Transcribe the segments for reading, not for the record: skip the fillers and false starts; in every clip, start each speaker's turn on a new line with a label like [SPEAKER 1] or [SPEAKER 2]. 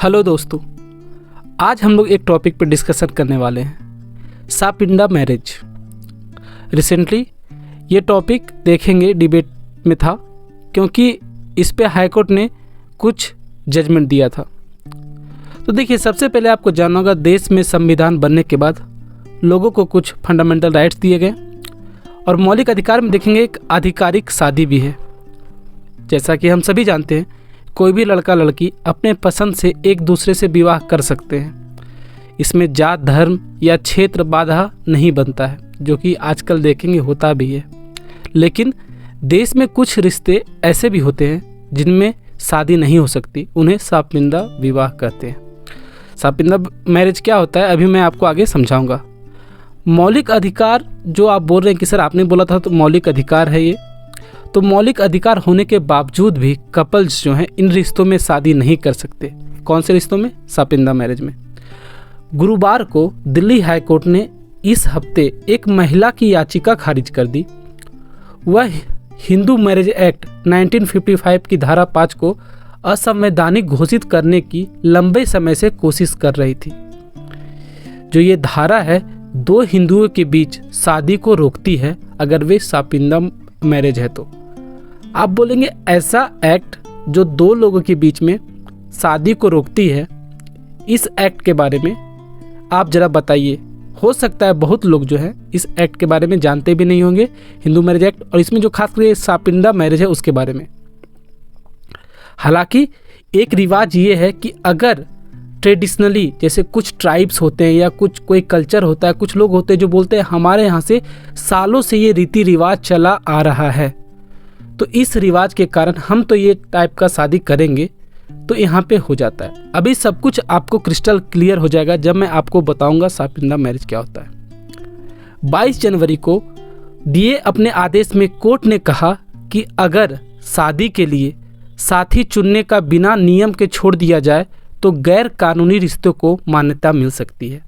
[SPEAKER 1] Hello दोस्तों, आज हम लोग एक टॉपिक पर डिस्कशन करने वाले हैं, सापिंदा मैरिज। रिसेंटली ये टॉपिक देखेंगे, डिबेट में था क्योंकि इस पे हाई कोर्ट ने कुछ जजमेंट दिया था। तो देखिए, सबसे पहले आपको जानना होगा, देश में संविधान बनने के बाद लोगों को कुछ फंडामेंटल राइट्स दिए गए और मौलिक अधिकार में देखेंगे एक आधिकारिक शादी भी है। जैसा कि हम सभी जानते हैं, कोई भी लड़का लड़की अपने पसंद से एक दूसरे से विवाह कर सकते हैं। इसमें जात, धर्म या क्षेत्र बाधा नहीं बनता है, जो कि आजकल देखेंगे होता भी है। लेकिन देश में कुछ रिश्ते ऐसे भी होते हैं जिनमें शादी नहीं हो सकती, उन्हें सापिंदा विवाह कहते हैं। सापिंदा मैरिज क्या होता है, अभी मैं आपको आगे समझाऊंगा। मौलिक अधिकार जो आप बोल रहे हैं कि सर आपने बोला था तो मौलिक अधिकार है ये, तो मौलिक अधिकार होने के बावजूद भी कपल्स जो हैं इन रिश्तों में शादी नहीं कर सकते। कौन से रिश्तों में? सापिंदा मैरिज में। गुरुवार को दिल्ली हाई कोर्ट ने इस हफ्ते एक महिला की याचिका खारिज कर दी। वह हिंदू मैरिज एक्ट 1955 की धारा 5 को असंवैधानिक घोषित करने की लंबे समय से कोशिश कर रही थी। जो ये धारा है, दो हिंदुओं के बीच शादी को रोकती है अगर वे सापिंदा मैरिज है तो। आप बोलेंगे ऐसा एक्ट जो दो लोगों के बीच में शादी को रोकती है, इस एक्ट के बारे में आप ज़रा बताइए। हो सकता है बहुत लोग जो हैं इस एक्ट के बारे में जानते भी नहीं होंगे, हिंदू मैरिज एक्ट, और इसमें जो खासकर सापिंदा मैरिज है उसके बारे में। हालांकि एक रिवाज ये है कि अगर ट्रेडिशनली, जैसे कुछ ट्राइब्स होते हैं या कुछ कोई कल्चर होता है, कुछ लोग होते हैं जो बोलते हैं हमारे यहाँ से सालों से ये रीति रिवाज चला आ रहा है, तो इस रिवाज के कारण हम तो ये टाइप का शादी करेंगे, तो यहाँ पे हो जाता है। अभी सब कुछ आपको क्रिस्टल क्लियर हो जाएगा जब मैं आपको बताऊंगा सापिंदा मैरिज क्या होता है। 22 जनवरी को दिए अपने आदेश में कोर्ट ने कहा कि अगर शादी के लिए साथी चुनने का बिना नियम के छोड़ दिया जाए तो गैर कानूनी रिश्तों को मान्यता मिल सकती है।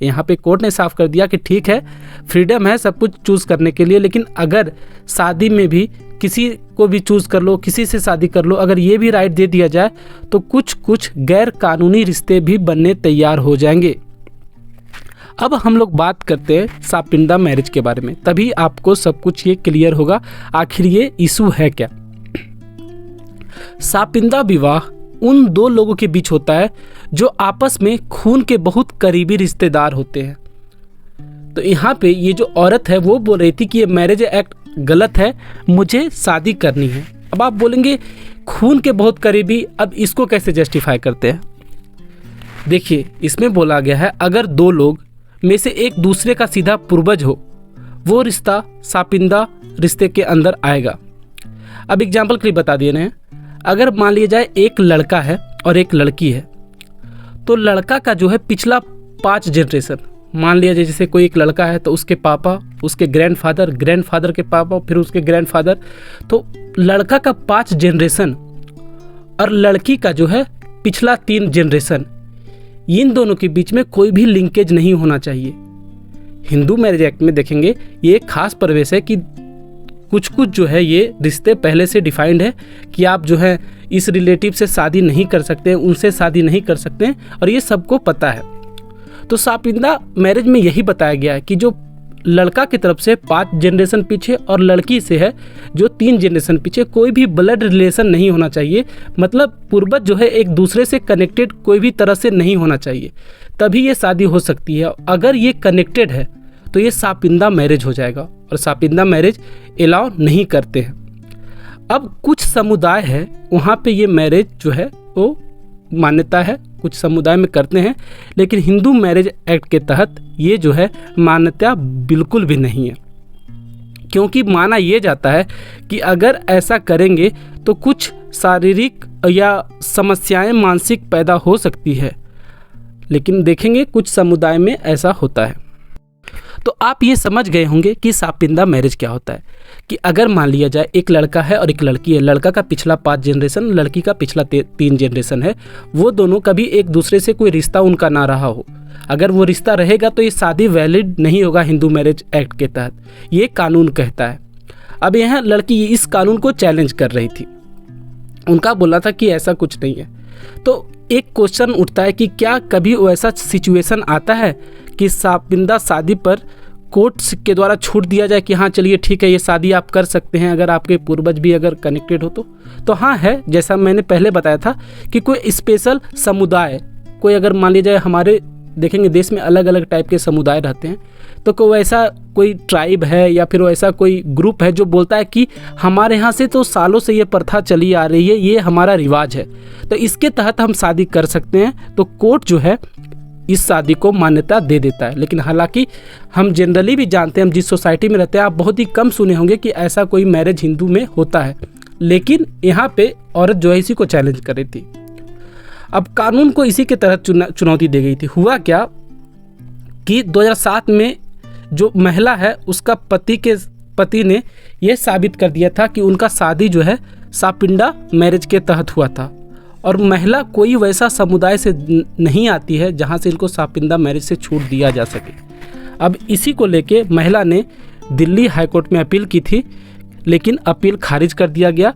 [SPEAKER 1] यहाँ पे कोर्ट ने साफ कर दिया कि ठीक है, फ्रीडम है सब कुछ चूज़ करने के लिए, लेकिन अगर शादी में भी किसी को भी चूज़ कर लो, किसी से शादी कर लो, अगर ये भी राइट दे दिया जाए तो कुछ कुछ गैर कानूनी रिश्ते भी बनने तैयार हो जाएंगे। अब हम लोग बात करते हैं सापिंदा मैरिज के बारे में, तभी आपको सब कुछ ये क्लियर होगा आखिर ये इशू है क्या। सापिंदा विवाह उन दो लोगों के बीच होता है जो आपस में खून के बहुत करीबी रिश्तेदार होते हैं। तो यहाँ पे ये जो औरत है वो बोल रही थी कि ये मैरिज एक्ट गलत है, मुझे शादी करनी है। अब आप बोलेंगे खून के बहुत करीबी, अब इसको कैसे जस्टिफाई करते हैं? देखिए, इसमें बोला गया है अगर दो लोग में से एक दूसरे का सीधा पूर्वज हो, वो रिश्ता सापिंदा रिश्ते के अंदर आएगा। अब एग्जाम्पल के लिए बता दिए हैं, अगर मान लिया जाए एक लड़का है और एक लड़की है, तो लड़का का जो है पिछला 5 जनरेशन, मान लिया जाए जैसे कोई एक लड़का है तो उसके पापा, उसके ग्रैंडफादर के पापा, फिर उसके ग्रैंडफादर, तो लड़का का 5 जनरेशन और लड़की का जो है पिछला 3 जनरेशन, इन दोनों के बीच में कोई भी लिंकेज नहीं होना चाहिए। हिंदू मैरिज एक्ट में देखेंगे ये एक खास प्रवेश है कि कुछ कुछ जो है ये रिश्ते पहले से डिफाइंड है कि आप जो है इस रिलेटिव से शादी नहीं कर सकते, उनसे शादी नहीं कर सकते, और ये सबको पता है। तो सापिंदा मैरिज में यही बताया गया है कि जो लड़का की तरफ से 5 जनरेशन पीछे और लड़की से है जो 3 जनरेशन पीछे, कोई भी ब्लड रिलेशन नहीं होना चाहिए, मतलब पूर्वज जो है एक दूसरे से कनेक्टेड कोई भी तरह से नहीं होना चाहिए, तभी ये शादी हो सकती है। अगर ये कनेक्टेड है तो ये सापिंदा मैरिज हो जाएगा, और सापिंदा मैरिज अलाउ नहीं करते हैं। अब कुछ समुदाय है वहाँ पे ये मैरिज जो है वो मान्यता है, कुछ समुदाय में करते हैं, लेकिन हिंदू मैरिज एक्ट के तहत ये जो है मान्यता बिल्कुल भी नहीं है, क्योंकि माना ये जाता है कि अगर ऐसा करेंगे तो कुछ शारीरिक या समस्याएं मानसिक पैदा हो सकती है, लेकिन देखेंगे कुछ समुदाय में ऐसा होता है। तो आप ये समझ गए होंगे कि सापिंदा मैरिज क्या होता है, कि अगर मान लिया जाए एक लड़का है और एक लड़की है, लड़का का पिछला 5 जनरेशन, लड़की का पिछला 3 जनरेशन है, वो दोनों कभी एक दूसरे से कोई रिश्ता उनका ना रहा हो, अगर वो रिश्ता रहेगा तो ये शादी वैलिड नहीं होगा हिंदू मैरिज एक्ट के तहत, ये कानून कहता है। अब यह लड़की इस कानून को चैलेंज कर रही थी, उनका बोलना था कि ऐसा कुछ नहीं है। तो एक क्वेश्चन उठता है कि क्या कभी वैसा सिचुएशन आता है कि शादीशुदा शादी पर कोर्ट के द्वारा छूट दिया जाए कि हाँ चलिए ठीक है, ये शादी आप कर सकते हैं अगर आपके पूर्वज भी अगर कनेक्टेड हो तो हाँ है। जैसा मैंने पहले बताया था कि कोई स्पेशल समुदाय, कोई अगर मान लीजिए हमारे देखेंगे देश में अलग अलग टाइप के समुदाय रहते हैं, तो कोई ऐसा कोई ट्राइब है या फिर ऐसा कोई ग्रुप है जो बोलता है कि हमारे यहाँ से तो सालों से ये प्रथा चली आ रही है, ये हमारा रिवाज है, तो इसके तहत हम शादी कर सकते हैं, तो कोर्ट जो है इस शादी को मान्यता दे देता है। लेकिन हालांकि हम जनरली भी जानते हैं, हम जिस सोसाइटी में रहते हैं, आप बहुत ही कम सुने होंगे कि ऐसा कोई मैरिज हिंदू में होता है। लेकिन यहाँ पे औरत जो है इसी को चैलेंज कर रही थी। अब कानून को इसी के तहत चुनौती दी गई थी। हुआ क्या कि 2007 में जो महिला है उसका पति ने यह साबित कर दिया था कि उनका शादी जो है सापिंडा मैरिज के तहत हुआ था, और महिला कोई वैसा समुदाय से नहीं आती है जहां से इनको सापिंदा मैरिज से छूट दिया जा सके। अब इसी को लेके महिला ने दिल्ली हाईकोर्ट में अपील की थी, लेकिन अपील खारिज कर दिया गया।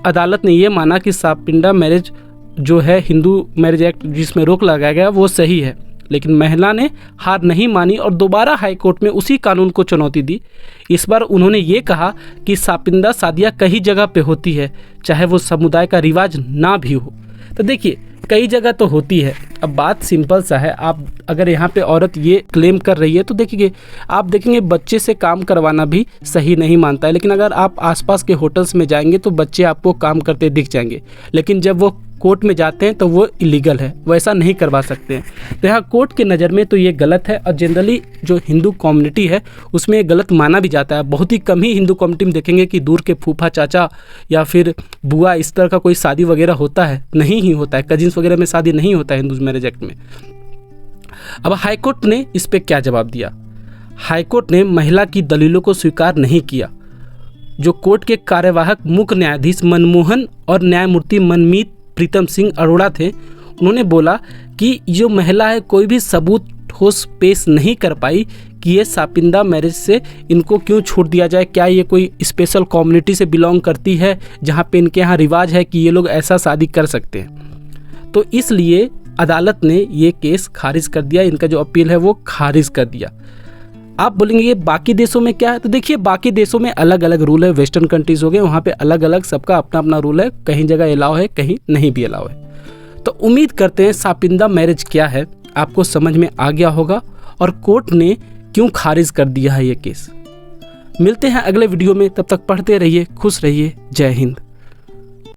[SPEAKER 1] अदालत ने यह माना कि सापिंदा मैरिज जो है हिंदू मैरिज एक्ट जिसमें रोक लगाया गया वो सही है, लेकिन महिला ने हार नहीं मानी और दोबारा हाईकोर्ट में उसी कानून को चुनौती दी। इस बार उन्होंने ये कहा कि सापिंदा शादियाँ कई जगह पे होती है, चाहे वो समुदाय का रिवाज ना भी हो। तो देखिए कई जगह तो होती है। अब बात सिंपल सा है, आप अगर यहाँ पे औरत ये क्लेम कर रही है तो देखिए आप देखेंगे बच्चे से काम करवाना भी सही नहीं मानता है, लेकिन अगर आप आसपास के होटल्स में जाएंगे तो बच्चे आपको काम करते दिख जाएंगे, लेकिन जब वो कोर्ट में जाते हैं तो वो इलीगल है, वो ऐसा नहीं करवा सकते हैं। तो यहाँ कोर्ट की नज़र में तो ये गलत है, और जनरली जो हिंदू कम्युनिटी है उसमें ये गलत माना भी जाता है। बहुत ही कम ही हिंदू कम्युनिटी में देखेंगे कि दूर के फूफा चाचा या फिर बुआ इस तरह का कोई शादी वगैरह होता है, नहीं ही होता है। कजिन्स वगैरह में शादी नहीं होता है हिंदू मैरिज एक्ट में। अब हाईकोर्ट ने इस पर क्या जवाब दिया? हाईकोर्ट ने महिला की दलीलों को स्वीकार नहीं किया। जो कोर्ट के कार्यवाहक मुख्य न्यायाधीश मनमोहन और न्यायमूर्ति मनमीत प्रीतम सिंह अरोड़ा थे, उन्होंने बोला कि जो महिला है कोई भी सबूत ठोस पेश नहीं कर पाई कि ये सापिंदा मैरिज से इनको क्यों छूट दिया जाए। क्या ये कोई स्पेशल कम्युनिटी से बिलोंग करती है जहाँ पे इनके यहाँ रिवाज है कि ये लोग ऐसा शादी कर सकते हैं? तो इसलिए अदालत ने ये केस खारिज कर दिया, इनका जो अपील है वो खारिज कर दिया। आप बोलेंगे ये बाकी देशों में क्या है? तो देखिए बाकी देशों में अलग अलग रूल है। वेस्टर्न कंट्रीज़ हो गए, वहाँ पे अलग अलग सबका अपना अपना रूल है, कहीं जगह अलाउ है, कहीं नहीं भी अलाउ है। तो उम्मीद करते हैं सापिंदा मैरिज क्या है आपको समझ में आ गया होगा और कोर्ट ने क्यों खारिज कर दिया है ये केस। मिलते हैं अगले वीडियो में, तब तक पढ़ते रहिए, खुश रहिए। जय हिंद।